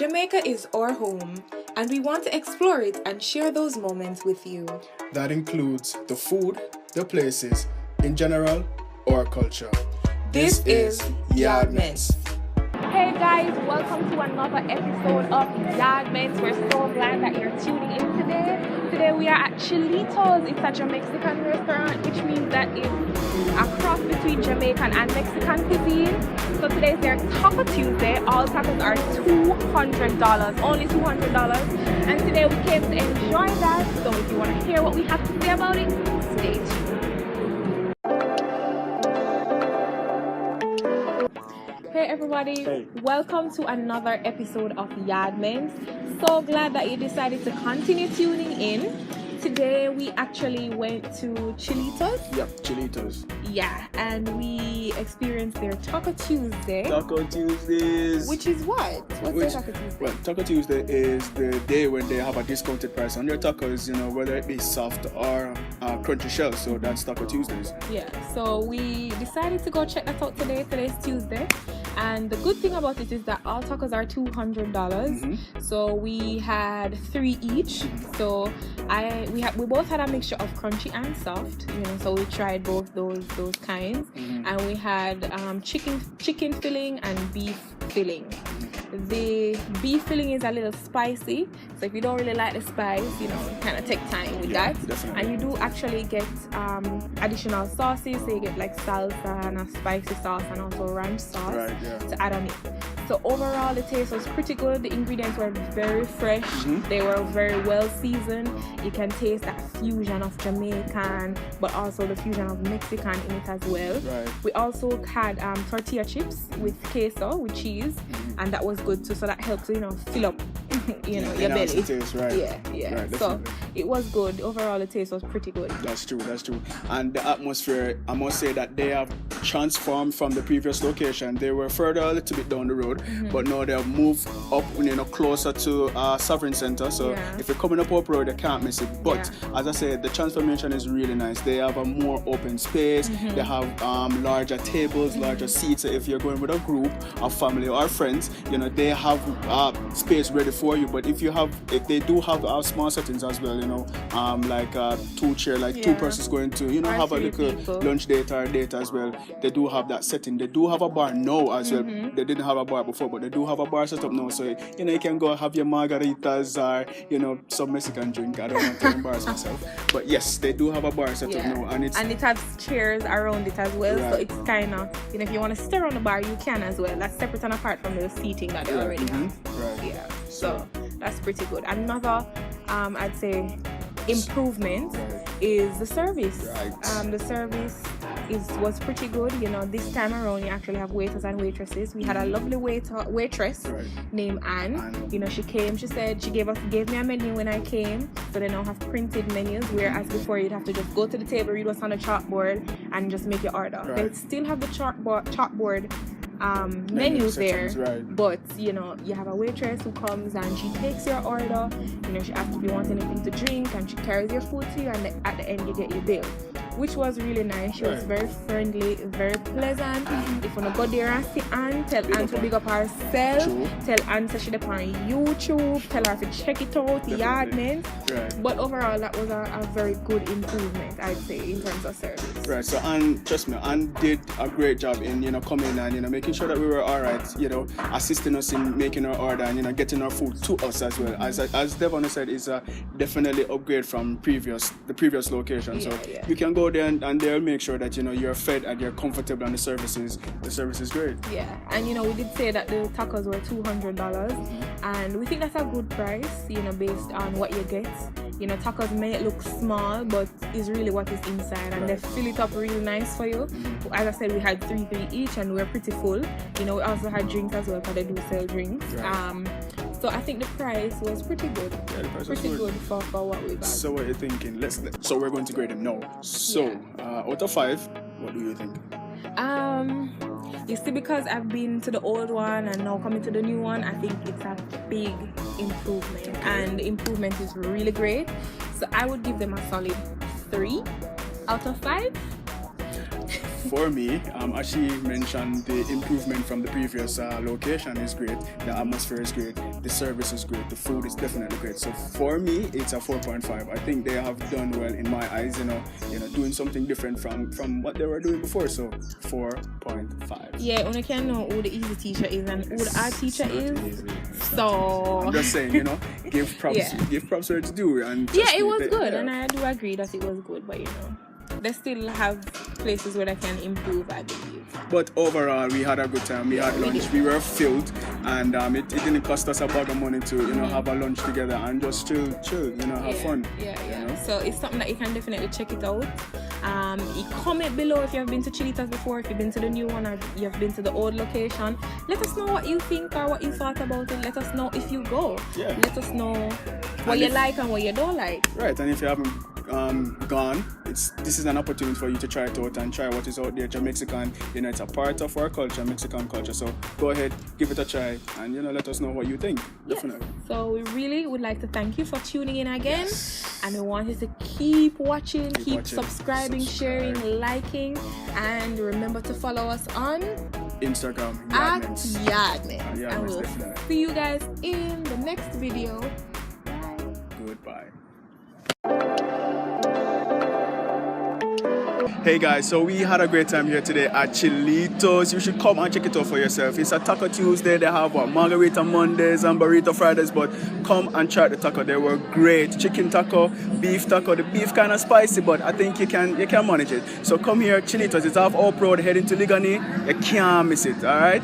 Jamaica is our home, and we want to explore it and share those moments with you. That includes the food, the places, in general, our culture. This is YaadMentz. Hey guys, welcome to another episode of YaadMentz. We're so glad that you're tuning in today. Today we are at Chilitos. It's a Jamexican restaurant, which means that it's a cross between Jamaican and Mexican cuisine. So today is their Taco Tuesday. All tacos are $200, only $200. And today we came to enjoy that. So if you want to hear what we have to say about it, stay tuned. Hey everybody, Welcome to another episode of YaadMentz. So glad that you decided to continue tuning in. Today we actually went to Chilitos. Yep, Chilitos. Yeah, and we experienced their Taco Tuesday. Taco Tuesdays. Which is what? What's their Taco Tuesday? Well, Taco Tuesday is the day when they have a discounted price on their tacos, whether it be soft or crunchy shell. So that's Taco Tuesdays. Yeah, so we decided to go check that out today. Today's Tuesday. And the good thing about it is that all tacos are $200. So we had 3 each. So we both had a mixture of crunchy and soft, so we tried both those kinds. And we had chicken filling and beef filling. The beef filling is a little spicy, so if you don't really like the spice, kind of take time with that. Definitely. And you do actually get additional sauces, so you get like salsa and a spicy sauce and also ranch sauce to add on it. So overall the taste was pretty good. The ingredients were very fresh. They were very well seasoned. You can taste that fusion of Jamaican but also the fusion of Mexican in it as well. We also had tortilla chips with queso, with cheese, and that was good too, so that helps fill up your belly. The taste, Yeah. Right, so it was good. Overall the taste was pretty good. That's true. And the atmosphere, I must say that they have transformed from the previous location. They were further a little bit down the road, but now they have moved up closer to Sovereign Center. So if you're coming up road, you can't miss it. But as I said, the transformation is really nice. They have a more open space. They have larger tables, larger seats. So if you're going with a group of family or friends, they have space ready for you. But if they do have small settings as well, like 2 chair, like 2 persons going to have a little lunch date or date as well. They do have that setting. They do have a bar now as well. They didn't have a bar before, but they do have a bar set up now. So you can go have your margaritas or some Mexican drink. I don't want to embarrass myself, but yes, they do have a bar set up now, and it has chairs around it as well. So it's kind of if you want to sit around the bar, you can as well. That's separate and apart from the seating that they already have. Yeah. So that's pretty good. Another I'd say improvement is the service. The service was pretty good. This time around you actually have waiters and waitresses. We had a lovely waitress named Anne. She came, she said she gave me a menu when I came, so they now have printed menus, whereas before you'd have to just go to the table, read what's on the chalkboard and just make your order. They still have the chalkboard menus there, but you have a waitress who comes and she takes your order. She asks if you want anything to drink, and she carries your food to you, and at the end you get your bill, which was really nice. She was very friendly, very pleasant. If you want to go there and see Anne, tell Anne to big up herself. Tell Anne to she's on YouTube. Tell her to check it out, YaadMentz. But overall, that was a very good improvement, I'd say, in terms of service. Right. So Anne, trust me, Anne did a great job in coming and making sure that we were all right. Assisting us in making our order and getting our food to us as well. As Devon said, it's a definitely upgrade from the previous location. So you can go there and they'll make sure that you're fed and you're comfortable, and the service is great. Yeah, and we did say that the tacos were $200, and we think that's a good price, based on what you get. Tacos may look small, but it's really what is inside, and they fill it up really nice for you. As I said, we had 3 each, and we were pretty full. We also had drinks as well, because they do sell drinks. So I think the price was pretty good. Yeah, the price pretty was good for what we got. So what are you thinking? So we're going to grade them now. So out of 5, what do you think? You see, because I've been to the old one and now coming to the new one, I think it's a big improvement, and the improvement is really great. So I would give them a solid 3 out of 5. for me, as she mentioned, the improvement from the previous location is great. The atmosphere is great. The service is great. The food is definitely great. So for me, it's a 4.5. I think they have done well in my eyes. Doing something different from what they were doing before. So 4.5. Yeah, you can know who the easy teacher is and who the art teacher is. So I'm just saying, give props. Give props where it's due. And yeah, it was good, and I do agree that it was good. But they still have places where they can improve, I believe. But overall, we had a good time. We had lunch. We were filled, and it didn't cost us a bag of money to have a lunch together and just chill, have fun. Yeah. So it's something that you can definitely check it out. Comment below if you have been to Chilitos before, if you've been to the new one or you have been to the old location. Let us know what you think or what you thought about it. Let us know if you go. Yeah. Let us know what you like and what you don't like. Right, and if you haven't gone, this is an opportunity for you to try it out and try what is out there. Jamexican, it's a part of our culture, Mexican culture. So go ahead, give it a try, and let us know what you think. Definitely. Yes. So we really would like to thank you for tuning in again, and we want you to keep watching, keep subscribing, sharing, liking, and remember to follow us on Instagram at YaadMentz. YaadMentz. And we'll definitely. see you guys in the next video. Goodbye. Hey guys, so we had a great time here today at Chilitos. You should come and check it out for yourself. It's a Taco Tuesday. They have Margarita Mondays and Burrito Fridays, but come and try the taco. They were great. Chicken taco, beef taco. The beef kind of spicy, but I think you can manage it. So come here, Chilitos. It's off Oak Road heading to Ligani. You can't miss it, alright?